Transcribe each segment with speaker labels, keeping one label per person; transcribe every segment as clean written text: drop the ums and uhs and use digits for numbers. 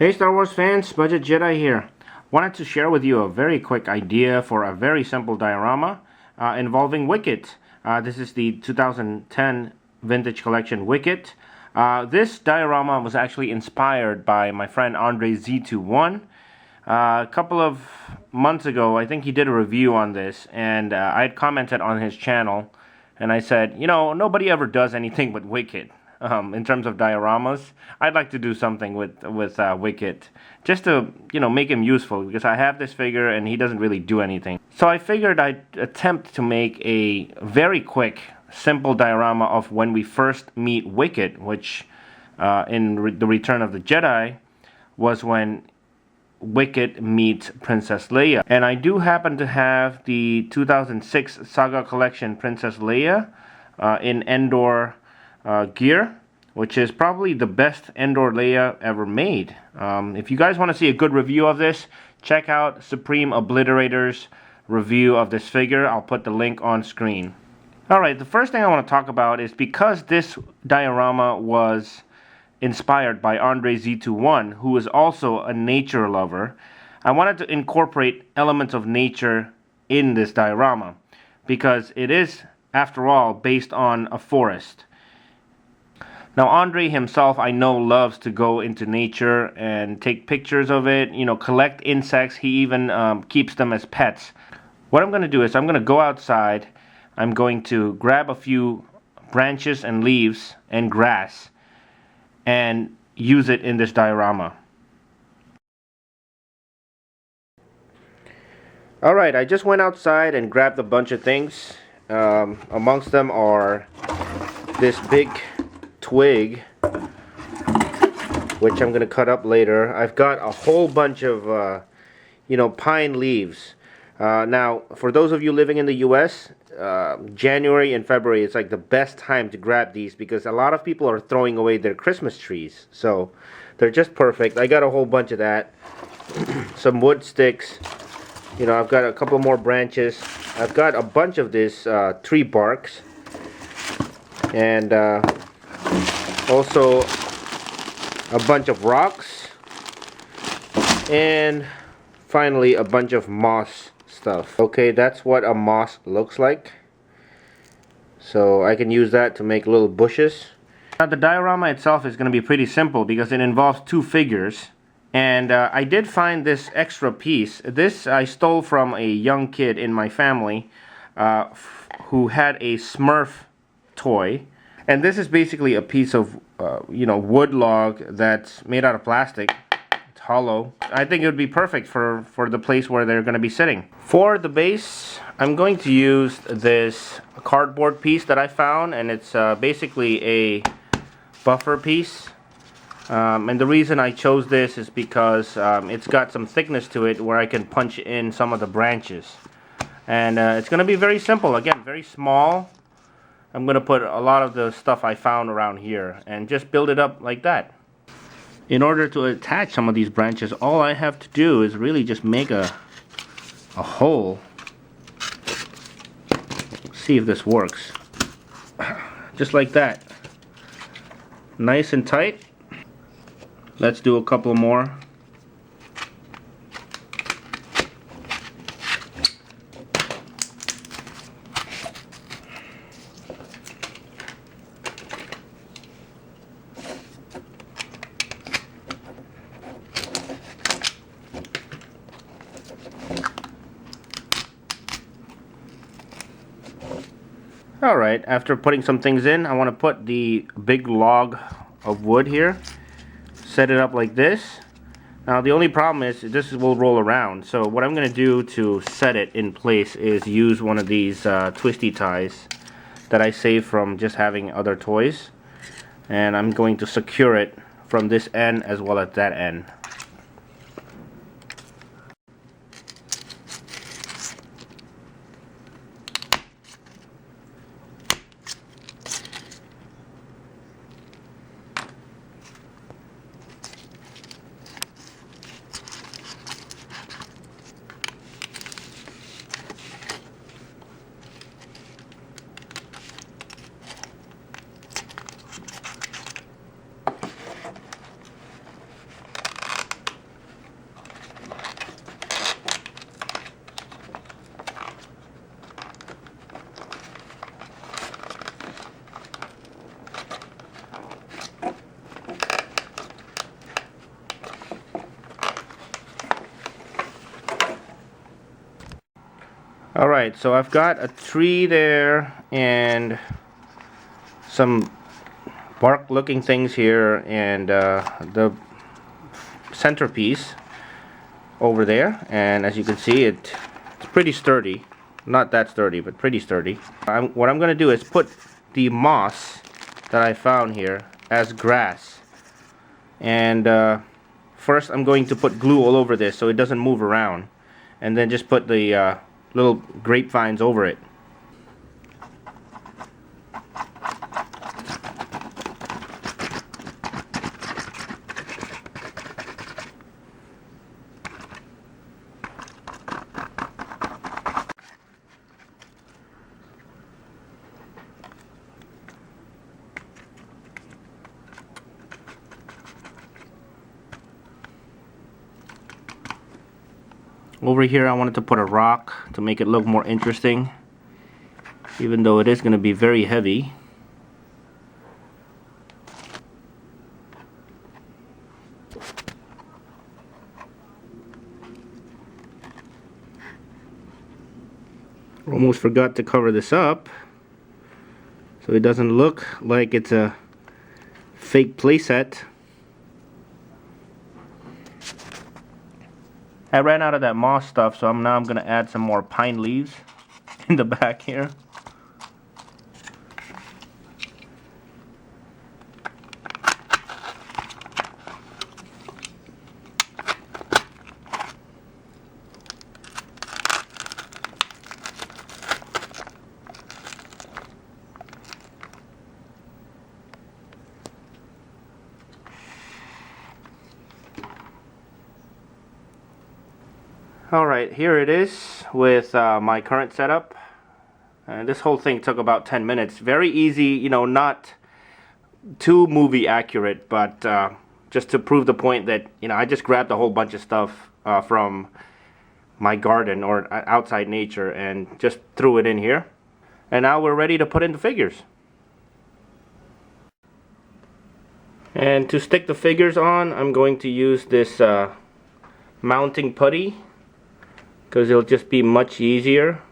Speaker 1: Hey Star Wars fans, Budget Jedi here. Wanted to share with you a very quick idea for a very simple diorama involving Wicket. This is the 2010 vintage collection Wicket. This diorama was actually inspired by my friend Andre Z21. A couple of months ago, I think he did a review on this, and I had commented on his channel, and I said, you know, nobody ever does anything with Wicket. In terms of dioramas, I'd like to do something with Wicket, just to, you know, make him useful, because I have this figure and he doesn't really do anything. So I figured I'd attempt to make a very quick, simple diorama of when we first meet Wicket, which in The Return of the Jedi was when Wicket meets Princess Leia. And I do happen to have the 2006 Saga Collection Princess Leia in Endor gear, which is probably the best Endor Leia ever made. If you guys want to see a good review of this, check out Supreme Obliterator's review of this figure. I'll put the link on screen. Alright, the first thing I want to talk about is because this diorama was inspired by Andre Z21, who is also a nature lover, I wanted to incorporate elements of nature in this diorama, because it is, after all, based on a forest. Now, Andre himself, I know, loves to go into nature and take pictures of it, you know, collect insects. He even keeps them as pets. What I'm going to do is I'm going to go outside. I'm going to grab a few branches and leaves and grass and use it in this diorama. Alright, I just went outside and grabbed a bunch of things. Amongst them are this big twig, which I'm going to cut up later. I've got a whole bunch of you know, pine leaves. Now, for those of you living in the US, January and February is like the best time to grab these, because a lot of people are throwing away their Christmas trees, so they're just perfect. I got a whole bunch of that. Some wood sticks. You know, I've got a couple more branches. I've got a bunch of this tree barks, and also a bunch of rocks, and finally a bunch of moss stuff. Okay, that's what a moss looks like, so I can use that to make little bushes. Now, the diorama itself is going to be pretty simple because it involves two figures, and I did find this extra piece. This I stole from a young kid in my family who had a Smurf toy. And this is basically a piece of, you know, wood log that's made out of plastic. It's hollow. I think it would be perfect for the place where they're going to be sitting. For the base, I'm going to use this cardboard piece that I found, and it's basically a buffer piece. And the reason I chose this is because it's got some thickness to it where I can punch in some of the branches. And it's going to be very simple. Again, very small. I'm going to put a lot of the stuff I found around here and just build it up like that. In order to attach some of these branches, all I have to do is really just make a hole. See if this works. Just like that. Nice and tight. Let's do a couple more. Alright, after putting some things in, I want to put the big log of wood here. Set it up like this. Now the only problem is this will roll around, so what I'm going to do to set it in place is use one of these twisty ties that I saved from just having other toys, and I'm going to secure it from this end as well as that end. Alright, so I've got a tree there and some bark looking things here, and the centerpiece over there, and as you can see it's pretty sturdy. Not that sturdy, but pretty sturdy. What I'm going to do is put the moss that I found here as grass, and first I'm going to put glue all over this so it doesn't move around, and then just put the little grapevines over it. Over here I wanted to put a rock to make it look more interesting, even though it is going to be very heavy. Almost forgot to cover this up so it doesn't look like it's a fake playset. I ran out of that moss stuff, so now I'm going to add some more pine leaves in the back here. Alright, here it is with my current setup. This whole thing took about 10 minutes. Very easy, you know, not too movie accurate, but just to prove the point that, you know, I just grabbed a whole bunch of stuff from my garden or outside nature and just threw it in here. And now we're ready to put in the figures. And to stick the figures on, I'm going to use this mounting putty, because it'll just be much easier.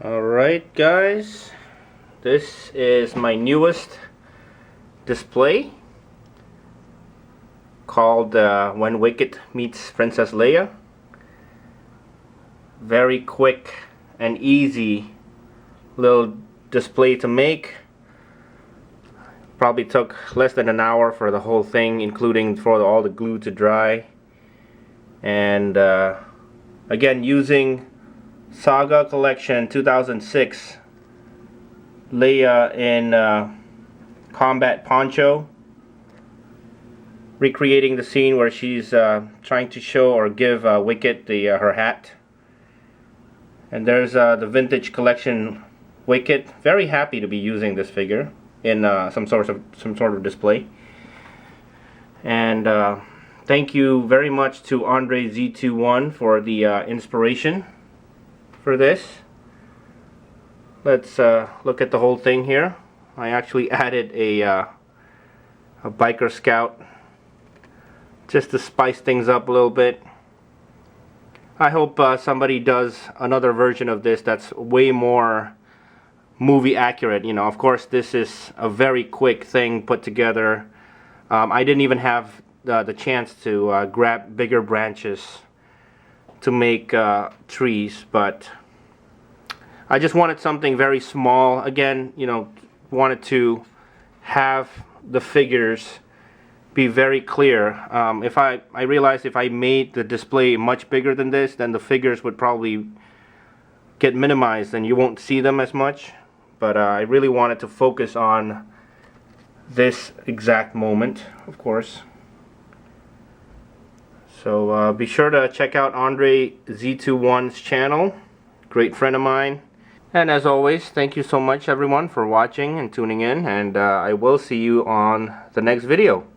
Speaker 1: Alright guys, this is my newest display called When Wicket Meets Princess Leia. Very quick and easy little display to make. Probably took less than an hour for the whole thing, including for all the glue to dry. And again, using Saga Collection 2006 Leia in combat poncho, recreating the scene where she's trying to show or give Wicket her hat. And there's the vintage collection Wicket. Very happy to be using this figure in some sort of display. And thank you very much to Andre Z21 for the inspiration for this. Let's look at the whole thing here. I actually added a biker scout just to spice things up a little bit. I hope somebody does another version of this that's way more movie accurate. You know, of course this is a very quick thing put together. I didn't even have the chance to grab bigger branches to make trees, but I just wanted something very small. Again, you know, wanted to have the figures be very clear. If I realized if I made the display much bigger than this, then the figures would probably get minimized and you won't see them as much. But I really wanted to focus on this exact moment, of course. So be sure to check out Andre Z21's channel. Great friend of mine. And as always, thank you so much everyone for watching and tuning in, and I will see you on the next video.